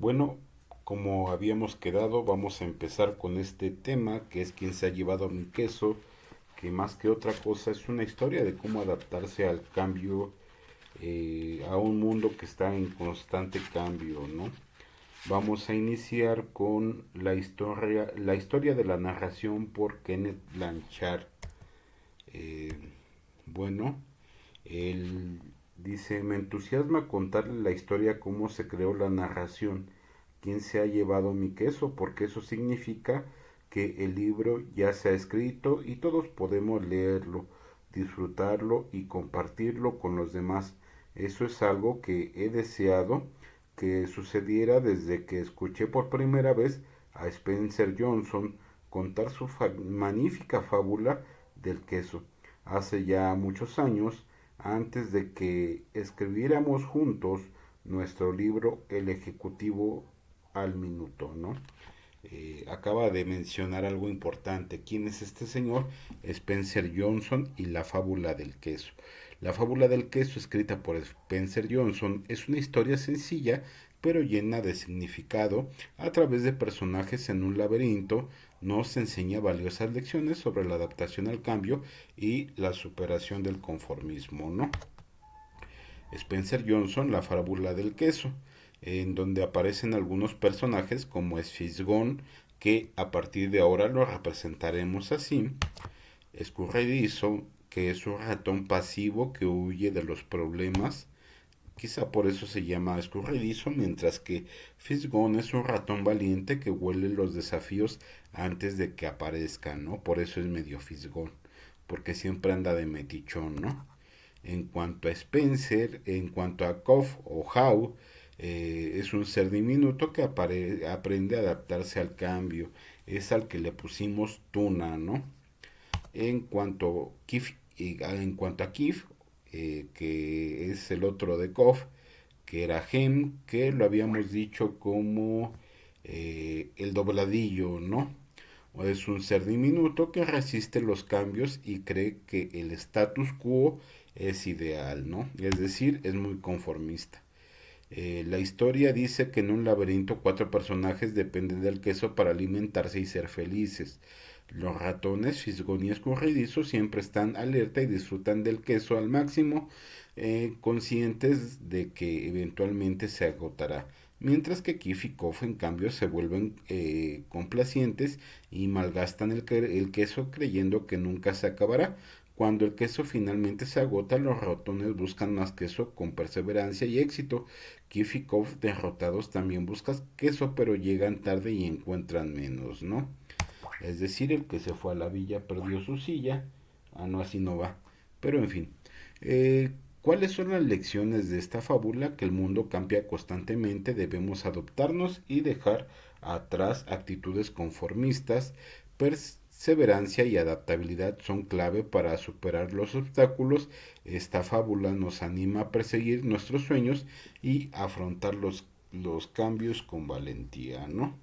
Bueno, como habíamos quedado, vamos a empezar con este tema, que es quién se ha llevado mi queso, que más que otra cosa es una historia de cómo adaptarse al cambio, a un mundo que está en constante cambio, ¿no? Vamos a iniciar con la historia de la narración por Kenneth Blanchard. Eh, bueno, él dice, me entusiasma contarle la historia cómo se creó la narración, quién se ha llevado mi queso, porque eso significa que el libro ya se ha escrito y todos podemos leerlo, disfrutarlo y compartirlo con los demás. Eso es algo que he deseado que sucediera desde que escuché por primera vez a Spencer Johnson contar su magnífica fábula del queso. Hace ya muchos años, antes de que escribiéramos juntos nuestro libro El Ejecutivo al Minuto, ¿no? Acaba de mencionar algo importante. ¿Quién es este señor? Spencer Johnson y la fábula del queso. La fábula del queso, escrita por Spencer Johnson, es una historia sencilla pero llena de significado. A través de personajes en un laberinto nos enseña valiosas lecciones sobre la adaptación al cambio y la superación del conformismo, ¿no? Spencer Johnson, la fábula del queso, en donde aparecen algunos personajes como Esfisgón, que a partir de ahora lo representaremos así, Escurridizo, que es un ratón pasivo que huye de los problemas, quizá por eso se llama escurridizo, mientras que Fisgón es un ratón valiente que huele los desafíos antes de que aparezcan, ¿no? Por eso es medio Fisgón, porque siempre anda de metichón, ¿no? En cuanto a Spencer, en cuanto a Koff o Howe, es un ser diminuto que aprende a adaptarse al cambio. Es al que le pusimos Tuna, ¿no? En cuanto a Kif, que es el otro de Koff, que era Hem, que lo habíamos dicho como el dobladillo, ¿no? O es un ser diminuto que resiste los cambios y cree que el status quo es ideal, ¿no? Es decir, es muy conformista. La historia dice que en un laberinto cuatro personajes dependen del queso para alimentarse y ser felices. Los ratones, fisgón y escurridizo siempre están alerta y disfrutan del queso al máximo, conscientes de que eventualmente se agotará. Mientras que Kif y Kof en cambio se vuelven complacientes y malgastan el queso creyendo que nunca se acabará. Cuando el queso finalmente se agota, los ratones buscan más queso con perseverancia y éxito. Kif y Kof derrotados también buscan queso, pero llegan tarde y encuentran menos, ¿no? Es decir, el que se fue a la villa perdió su silla. Ah, no, así no va. Pero en fin. ¿Cuáles son las lecciones de esta fábula? Que el mundo cambia constantemente, debemos adoptarnos y dejar atrás actitudes conformistas. Perseverancia y adaptabilidad son clave para superar los obstáculos. Esta fábula nos anima a perseguir nuestros sueños y afrontar los cambios con valentía, ¿no?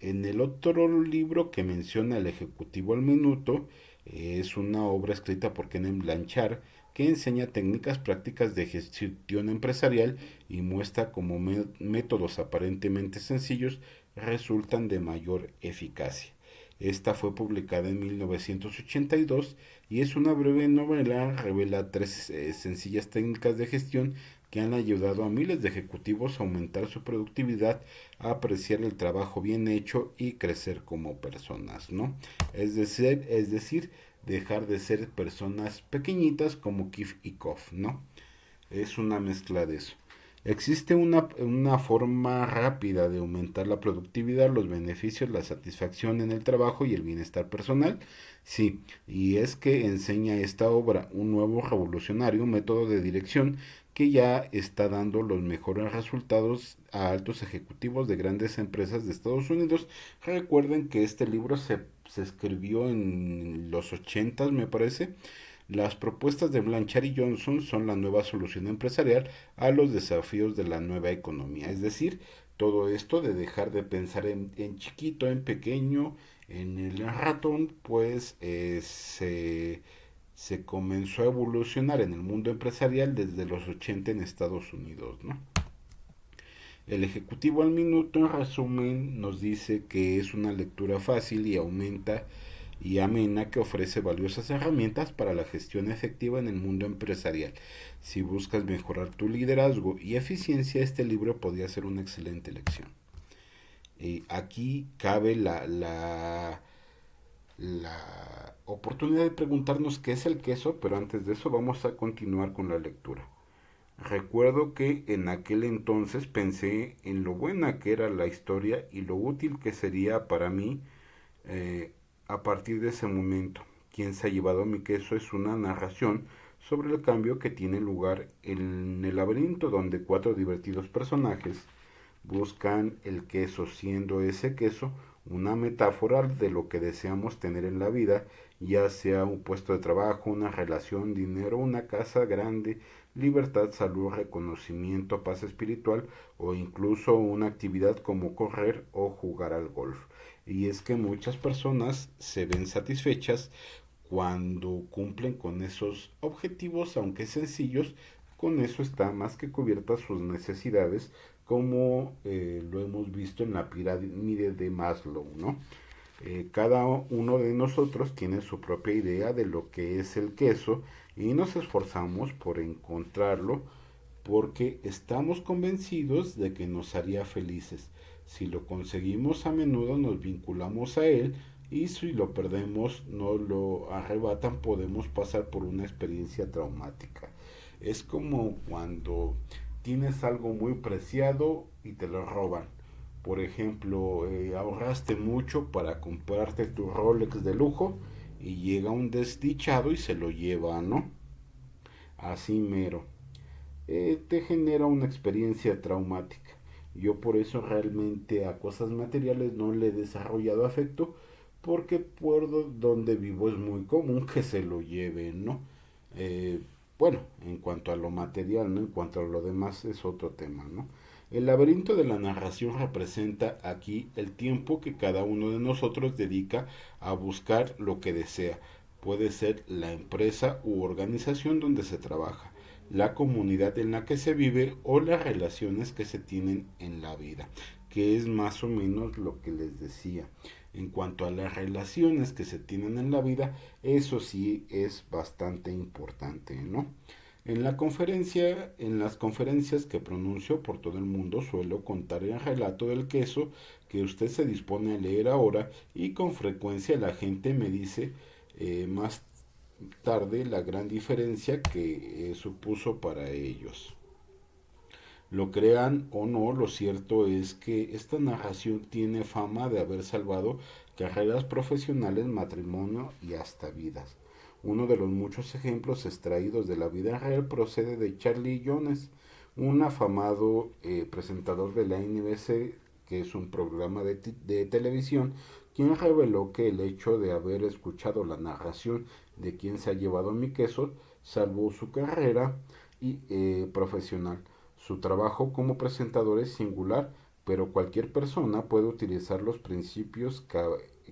En el otro libro que menciona El Ejecutivo al Minuto, es una obra escrita por Kenneth Blanchard que enseña técnicas prácticas de gestión empresarial y muestra cómo métodos aparentemente sencillos resultan de mayor eficacia. Esta fue publicada en 1982 y es una breve novela, revela tres sencillas técnicas de gestión que han ayudado a miles de ejecutivos a aumentar su productividad, a apreciar el trabajo bien hecho y crecer como personas, ¿no? Es decir, dejar de ser personas pequeñitas como Kif y Kof, ¿no? Es una mezcla de eso. ¿Existe una forma rápida de aumentar la productividad, los beneficios, la satisfacción en el trabajo y el bienestar personal? Sí, y es que enseña esta obra un nuevo revolucionario método de dirección que ya está dando los mejores resultados a altos ejecutivos de grandes empresas de Estados Unidos. Recuerden que este libro se escribió en los 80, me parece. Las propuestas de Blanchard y Johnson son la nueva solución empresarial a los desafíos de la nueva economía. Es decir, todo esto de dejar de pensar en chiquito, en pequeño, en el ratón, pues se comenzó a evolucionar en el mundo empresarial desde los 80 en Estados Unidos, ¿no? El ejecutivo al minuto, en resumen, nos dice que es una lectura fácil y aumenta y amena que ofrece valiosas herramientas para la gestión efectiva en el mundo empresarial. Si buscas mejorar tu liderazgo y eficiencia, este libro podría ser una excelente elección. Aquí cabe la oportunidad de preguntarnos qué es el queso, pero antes de eso vamos a continuar con la lectura. Recuerdo que en aquel entonces pensé en lo buena que era la historia y lo útil que sería para mí eh, a partir de ese momento. Quien se ha llevado mi queso es una narración sobre el cambio que tiene lugar en el laberinto donde cuatro divertidos personajes buscan el queso, siendo ese queso una metáfora de lo que deseamos tener en la vida, ya sea un puesto de trabajo, una relación, dinero, una casa grande, libertad, salud, reconocimiento, paz espiritual o incluso una actividad como correr o jugar al golf. Y es que muchas personas se ven satisfechas cuando cumplen con esos objetivos, aunque sencillos, con eso está más que cubiertas sus necesidades, como lo hemos visto en la pirámide de Maslow, ¿no? Cada uno de nosotros tiene su propia idea de lo que es el queso y nos esforzamos por encontrarlo porque estamos convencidos de que nos haría felices. Si lo conseguimos a menudo nos vinculamos a él y si lo perdemos no lo arrebatan podemos pasar por una experiencia traumática. Es como cuando tienes algo muy preciado y te lo roban. Por ejemplo, ahorraste mucho para comprarte tu Rolex de lujo y llega un desdichado y se lo lleva, ¿no? Así mero. Te genera una experiencia traumática. Yo por eso realmente a cosas materiales no le he desarrollado afecto porque por donde vivo es muy común que se lo lleven, ¿no? Eh, bueno, en cuanto a lo material, ¿no? En cuanto a lo demás es otro tema, ¿no? El laberinto de la narración representa aquí el tiempo que cada uno de nosotros dedica a buscar lo que desea. Puede ser la empresa u organización donde se trabaja, la comunidad en la que se vive o las relaciones que se tienen en la vida, que es más o menos lo que les decía. En cuanto a las relaciones que se tienen en la vida, eso sí es bastante importante, ¿no? En las conferencias que pronuncio por todo el mundo, suelo contar el relato del queso que usted se dispone a leer ahora y con frecuencia la gente me dice más tarde la gran diferencia que supuso para ellos. Lo crean o no, lo cierto es que esta narración tiene fama de haber salvado carreras profesionales, matrimonio y hasta vidas. Uno de los muchos ejemplos extraídos de la vida real procede de Charlie Jones, un afamado presentador de la NBC, que es un programa de televisión, quien reveló que el hecho de haber escuchado la narración de quien se ha llevado mi queso salvó su carrera profesional. Su trabajo como presentador es singular, pero cualquier persona puede utilizar los principios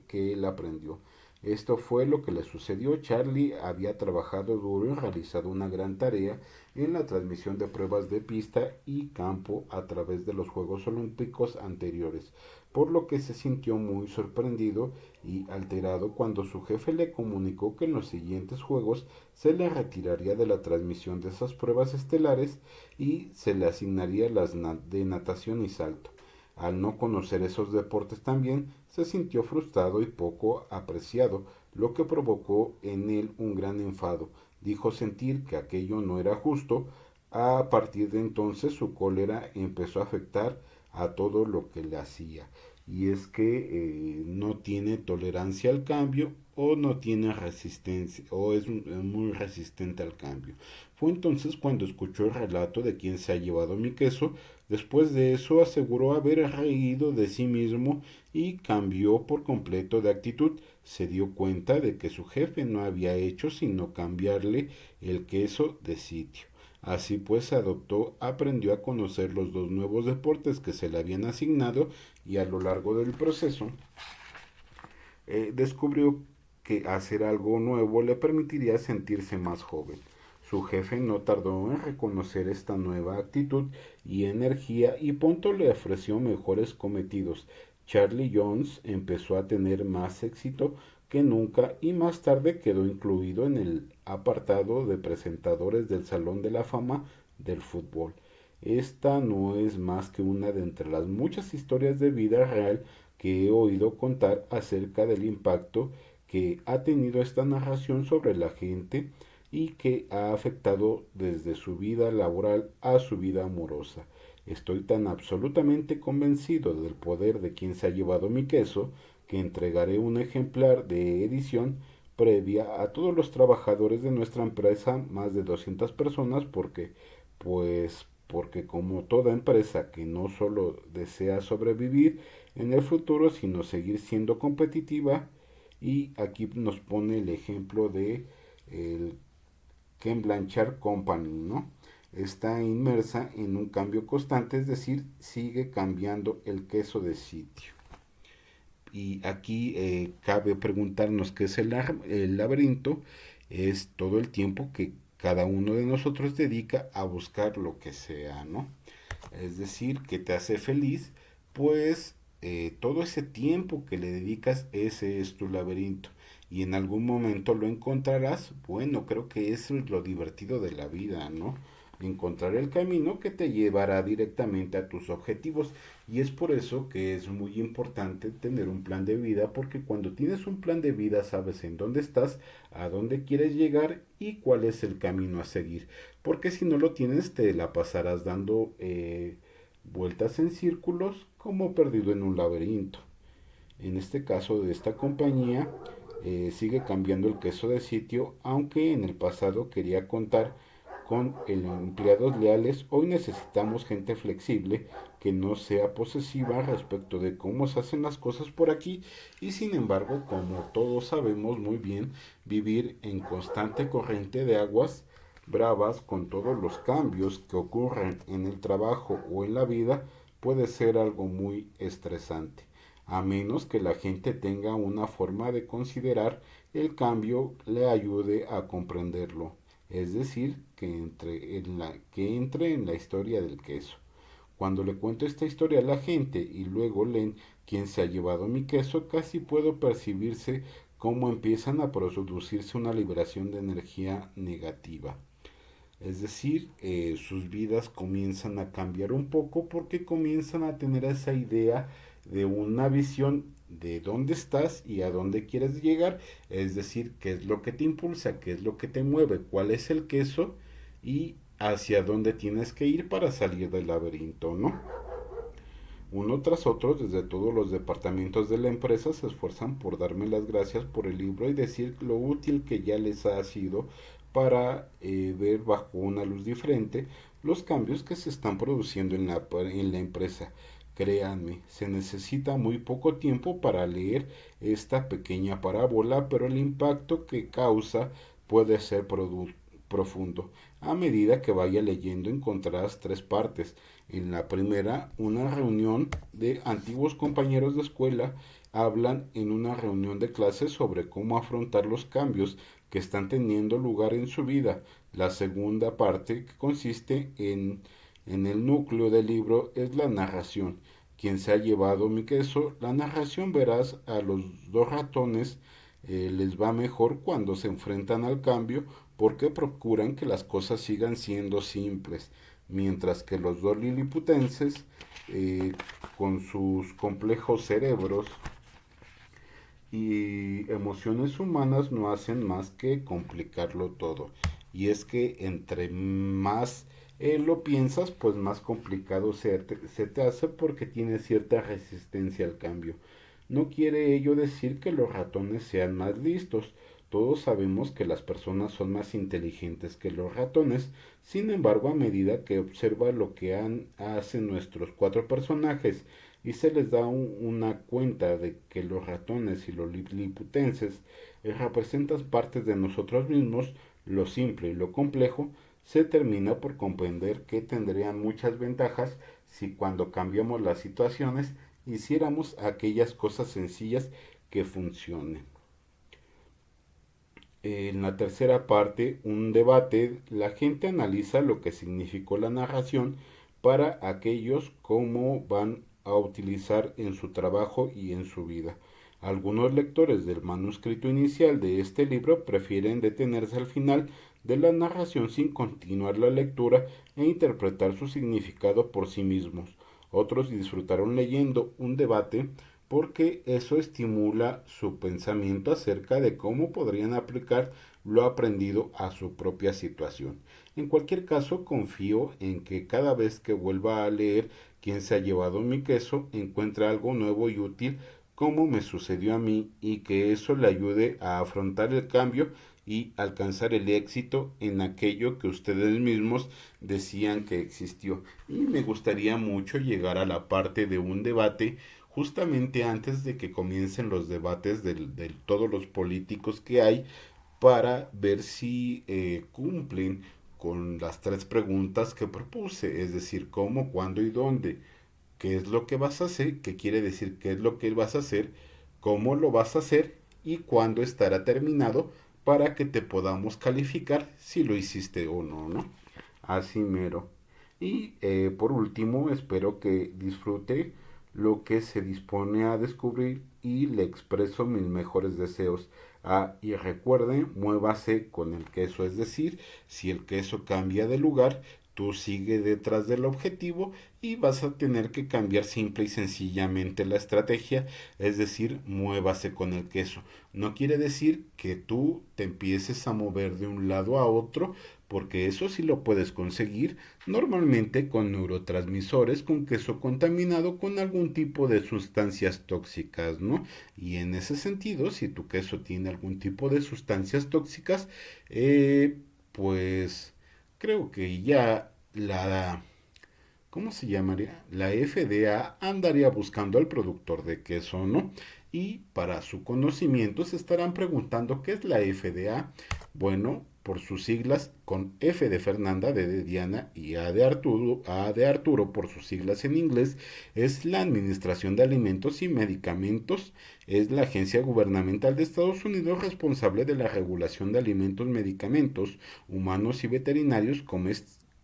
que él aprendió. Esto fue lo que le sucedió. Charlie había trabajado duro y realizado una gran tarea en la transmisión de pruebas de pista y campo a través de los Juegos Olímpicos anteriores, por lo que se sintió muy sorprendido y alterado cuando su jefe le comunicó que en los siguientes Juegos se le retiraría de la transmisión de esas pruebas estelares y se le asignaría las de natación y salto. Al no conocer esos deportes también, se sintió frustrado y poco apreciado, lo que provocó en él un gran enfado. Dijo sentir que aquello no era justo. A partir de entonces su cólera empezó a afectar a todo lo que le hacía. Y es que no tiene tolerancia al cambio o no tiene resistencia o es muy resistente al cambio. Fue entonces cuando escuchó el relato de quien se ha llevado mi queso. Después de eso aseguró haber reído de sí mismo y cambió por completo de actitud. Se dio cuenta de que su jefe no había hecho sino cambiarle el queso de sitio. Así pues aprendió a conocer los dos nuevos deportes que se le habían asignado y a lo largo del proceso descubrió que hacer algo nuevo le permitiría sentirse más joven. Su jefe no tardó en reconocer esta nueva actitud y energía y pronto le ofreció mejores cometidos. Charlie Jones empezó a tener más éxito que nunca y más tarde quedó incluido en el apartado de presentadores del Salón de la Fama del fútbol. Esta no es más que una de entre las muchas historias de vida real que he oído contar acerca del impacto que ha tenido esta narración sobre la gente y que ha afectado desde su vida laboral a su vida amorosa. Estoy tan absolutamente convencido del poder de quien se ha llevado mi queso que entregaré un ejemplar de edición previa a todos los trabajadores de nuestra empresa, más de 200 personas, porque como toda empresa que no solo desea sobrevivir en el futuro, sino seguir siendo competitiva, y aquí nos pone el ejemplo de el Ken Blanchard Company, ¿no? Está inmersa en un cambio constante, es decir, sigue cambiando el queso de sitio. Y aquí cabe preguntarnos qué es el laberinto. Es todo el tiempo que cada uno de nosotros dedica a buscar lo que sea, ¿no? Es decir, que te hace feliz, pues todo ese tiempo que le dedicas, ese es tu laberinto. Y en algún momento lo encontrarás. Bueno, creo que eso es lo divertido de la vida, ¿no? Encontrar el camino que te llevará directamente a tus objetivos. Y es por eso que es muy importante tener un plan de vida, porque cuando tienes un plan de vida sabes en dónde estás, a dónde quieres llegar y cuál es el camino a seguir. Porque si no lo tienes, te la pasarás dando vueltas en círculos como perdido en un laberinto. En este caso de esta compañía, sigue cambiando el queso de sitio, aunque en el pasado quería contar con empleados leales. Hoy necesitamos gente flexible que no sea posesiva respecto de cómo se hacen las cosas por aquí, y sin embargo, como todos sabemos muy bien, vivir en constante corriente de aguas bravas con todos los cambios que ocurren en el trabajo o en la vida puede ser algo muy estresante, a menos que la gente tenga una forma de considerar el cambio le ayude a comprenderlo, es decir, que entre en la historia del queso. Cuando le cuento esta historia a la gente y luego leen quién se ha llevado mi queso, casi puedo percibirse cómo empiezan a producirse una liberación de energía negativa. Es decir, sus vidas comienzan a cambiar un poco porque comienzan a tener esa idea de una visión de dónde estás y a dónde quieres llegar. Es decir, qué es lo que te impulsa, qué es lo que te mueve, cuál es el queso y hacia dónde tienes que ir para salir del laberinto, ¿no? Uno tras otro, desde todos los departamentos de la empresa se esfuerzan por darme las gracias por el libro y decir lo útil que ya les ha sido para ver bajo una luz diferente los cambios que se están produciendo en la empresa. Créanme, se necesita muy poco tiempo para leer esta pequeña parábola, pero el impacto que causa puede ser profundo. A medida que vaya leyendo encontrarás tres partes. En la primera, una reunión de antiguos compañeros de escuela hablan en una reunión de clases sobre cómo afrontar los cambios que están teniendo lugar en su vida. La segunda parte, que consiste en el núcleo del libro, es la narración. Quien se ha llevado mi queso, la narración verás a los dos ratones les va mejor cuando se enfrentan al cambio porque procuran que las cosas sigan siendo simples, mientras que los dos liliputenses, con sus complejos cerebros y emociones humanas, no hacen más que complicarlo todo. Y es que entre más lo piensas, pues más complicado se te hace porque tiene cierta resistencia al cambio. No quiere ello decir que los ratones sean más listos. Todos sabemos que las personas son más inteligentes que los ratones. Sin embargo, a medida que observa lo que hacen nuestros cuatro personajes y se les da una cuenta de que los ratones y los liliputenses representan partes de nosotros mismos, lo simple y lo complejo, se termina por comprender que tendrían muchas ventajas si cuando cambiamos las situaciones hiciéramos aquellas cosas sencillas que funcionen. En la tercera parte, un debate, la gente analiza lo que significó la narración para aquellos cómo van a utilizar en su trabajo y en su vida. Algunos lectores del manuscrito inicial de este libro prefieren detenerse al final de la narración sin continuar la lectura e interpretar su significado por sí mismos. Otros disfrutaron leyendo un debate porque eso estimula su pensamiento acerca de cómo podrían aplicar lo aprendido a su propia situación. En cualquier caso, confío en que cada vez que vuelva a leer Quién se ha llevado mi queso, encuentre algo nuevo y útil como me sucedió a mí y que eso le ayude a afrontar el cambio y alcanzar el éxito en aquello que ustedes mismos decían que existió. Y me gustaría mucho llegar a la parte de un debate justamente antes de que comiencen los debates de todos los políticos que hay para ver si cumplen con las tres preguntas que propuse, es decir, cómo, cuándo y dónde. ¿Qué es lo que vas a hacer? ¿Qué quiere decir qué es lo que vas a hacer? ¿Cómo lo vas a hacer? ¿Y cuándo estará terminado para que te podamos calificar si lo hiciste o no, ¿no? Así mero. Y por último, espero que disfrute lo que se dispone a descubrir y le expreso mis mejores deseos. Ah, y recuerde, muévase con el queso, es decir, si el queso cambia de lugar, tú sigue detrás del objetivo y vas a tener que cambiar simple y sencillamente la estrategia, es decir, muévase con el queso. No quiere decir que tú te empieces a mover de un lado a otro, porque eso sí lo puedes conseguir normalmente con neurotransmisores, con queso contaminado con algún tipo de sustancias tóxicas, ¿no? Y en ese sentido, si tu queso tiene algún tipo de sustancias tóxicas, pues creo que ya la, ¿cómo se llamaría? La FDA andaría buscando al productor de queso, ¿no? Y para su conocimiento se estarán preguntando qué es la FDA. Bueno, por sus siglas, con F de Fernanda, D de Diana y A de Arturo por sus siglas en inglés, es la Administración de Alimentos y Medicamentos, es la agencia gubernamental de Estados Unidos responsable de la regulación de alimentos, medicamentos humanos y veterinarios, como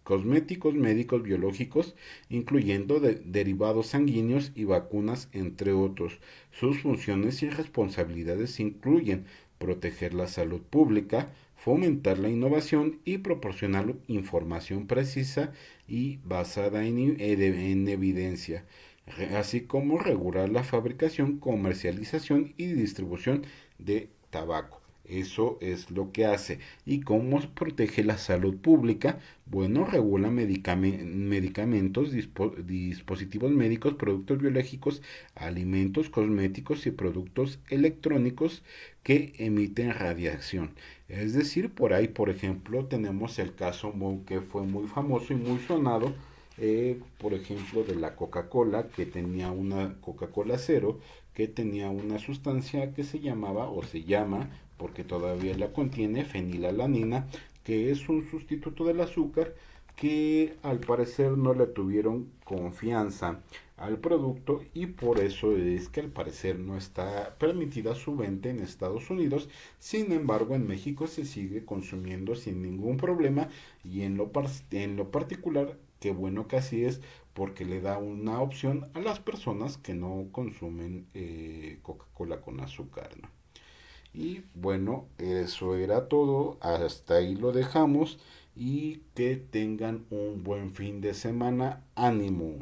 cosméticos, médicos, biológicos, incluyendo derivados sanguíneos y vacunas, entre otros. Sus funciones y responsabilidades incluyen proteger la salud pública, fomentar la innovación y proporcionar información precisa y basada en evidencia, así como regular la fabricación, comercialización y distribución de tabaco. Eso es lo que hace. ¿Y cómo protege la salud pública? Bueno, regula medicamentos, dispositivos médicos, productos biológicos, alimentos, cosméticos y productos electrónicos que emiten radiación. Es decir, por ahí, por ejemplo, tenemos el caso que fue muy famoso y muy sonado, por ejemplo, de la Coca-Cola, que tenía una Coca-Cola cero, que tenía una sustancia que se llamaba o se llama, porque todavía la contiene, fenilalanina, que es un sustituto del azúcar que al parecer no le tuvieron confianza al producto y por eso es que al parecer no está permitida su venta en Estados Unidos. Sin embargo, en México se sigue consumiendo sin ningún problema y en lo particular, qué bueno que así es, porque le da una opción a las personas que no consumen Coca-Cola con azúcar, ¿no? Y bueno, eso era todo. Hasta ahí lo dejamos. Y que tengan un buen fin de semana. Ánimo.